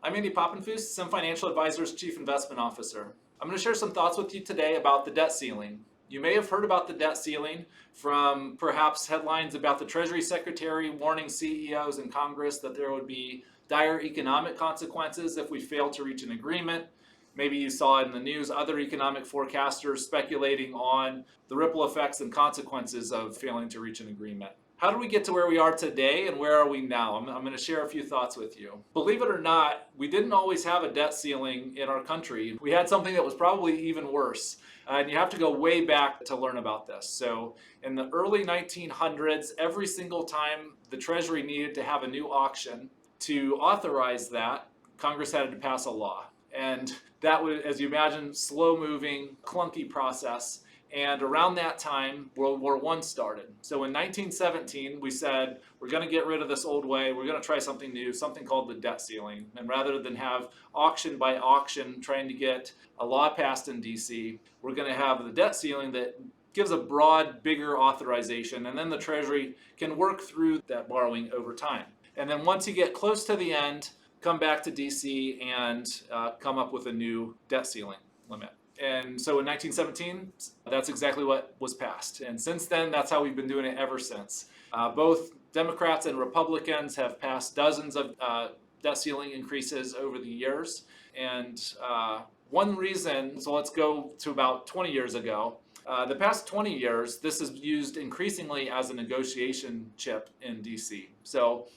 I'm Andy Poppenfuss, SYM Financial Advisor's Chief Investment Officer. I'm going to share some thoughts with you today about the debt ceiling. You may have heard about the debt ceiling from perhaps headlines about the Treasury Secretary warning CEOs in Congress that there would be dire economic consequences if we fail to reach an agreement. Maybe you saw in the news other economic forecasters speculating on the ripple effects and consequences of failing to reach an agreement. How did we get to where we are today and where are we now? I'm going to share a few thoughts with you. Believe it or not, we didn't always have a debt ceiling in our country. We had something that was probably even worse. And you have to go way back to learn about this. So in the early 1900s, every single time the Treasury needed to have a new auction, to authorize that, Congress had to pass a law. And that was, as you imagine, slow-moving, clunky process. And around that time, World War I started. So in 1917, we said, we're going to get rid of this old way. We're going to try something new, something called the debt ceiling. And rather than have auction by auction trying to get a law passed in DC, we're going to have the debt ceiling that gives a broad, bigger authorization. And then the Treasury can work through that borrowing over time. And then once you get close to the end, come back to DC and come up with a new debt ceiling limit. And so in 1917, that's exactly what was passed. And since then, that's how we've been doing it ever since. Both Democrats and Republicans have passed dozens of debt ceiling increases over the years. And one reason, so let's go to about 20 years ago. The past 20 years, this is used increasingly as a negotiation chip in DC. So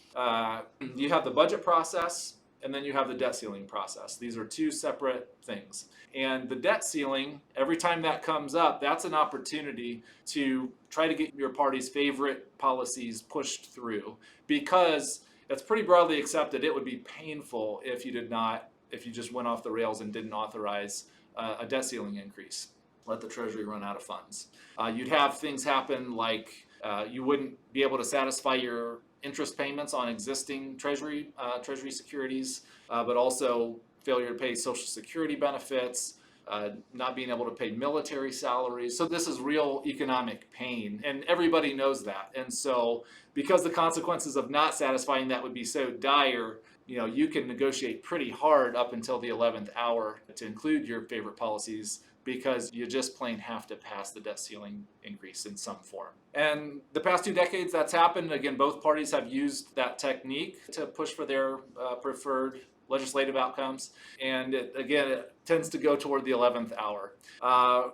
you have the budget process, and then you have the debt ceiling process. These are two separate things. And the debt ceiling, every time that comes up, that's an opportunity to try to get your party's favorite policies pushed through, because it's pretty broadly accepted it would be painful if you just went off the rails and didn't authorize a debt ceiling increase. Let the Treasury run out of funds. You'd have things happen like you wouldn't be able to satisfy your interest payments on existing Treasury securities, but also failure to pay Social Security benefits, not being able to pay military salaries. So this is real economic pain, and everybody knows that. And so because the consequences of not satisfying that would be so dire, you can negotiate pretty hard up until the 11th hour to include your favorite policies, because you just plain have to pass the debt ceiling increase in some form. And the past 2 decades, that's happened. Again, both parties have used that technique to push for their preferred legislative outcomes. And it tends to go toward the 11th hour.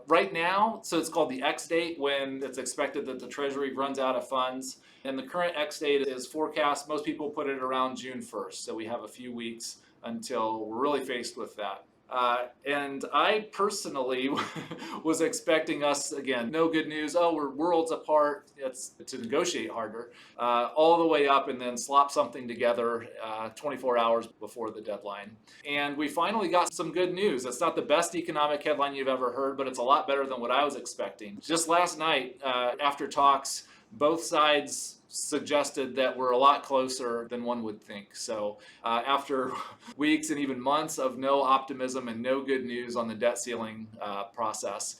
Right now, so it's called the X date, when it's expected that the Treasury runs out of funds. And the current X date is forecast. Most people put it around June 1st. So we have a few weeks until we're really faced with that. And I personally was expecting us, again, no good news. Oh, we're worlds apart. It's to negotiate harder, all the way up and then slop something together 24 hours before the deadline. And we finally got some good news. It's not the best economic headline you've ever heard, but it's a lot better than what I was expecting. Just last night, after talks, both sides suggested that we're a lot closer than one would think. So after weeks and even months of no optimism and no good news on the debt ceiling process,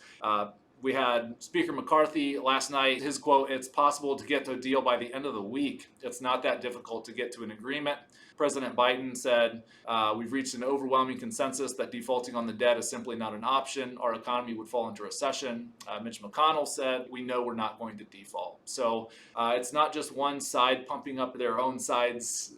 we had Speaker McCarthy last night. His quote, "It's possible to get to a deal by the end of the week. It's not that difficult to get to an agreement." President Biden said, "We've reached an overwhelming consensus that defaulting on the debt is simply not an option. Our economy would fall into recession." Mitch McConnell said, "We know we're not going to default." So it's not just one side pumping up their own side's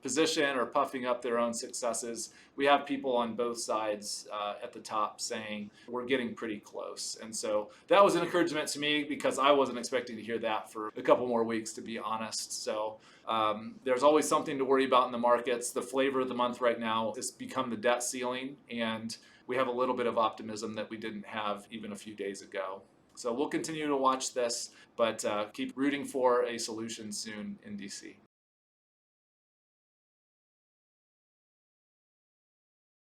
position or puffing up their own successes. We have people on both sides at the top saying we're getting pretty close. And so that was an encouragement to me, because I wasn't expecting to hear that for a couple more weeks, to be honest. So there's always something to worry about in the markets. The flavor of the month right now has become the debt ceiling, and we have a little bit of optimism that we didn't have even a few days ago. So we'll continue to watch this, but keep rooting for a solution soon in DC.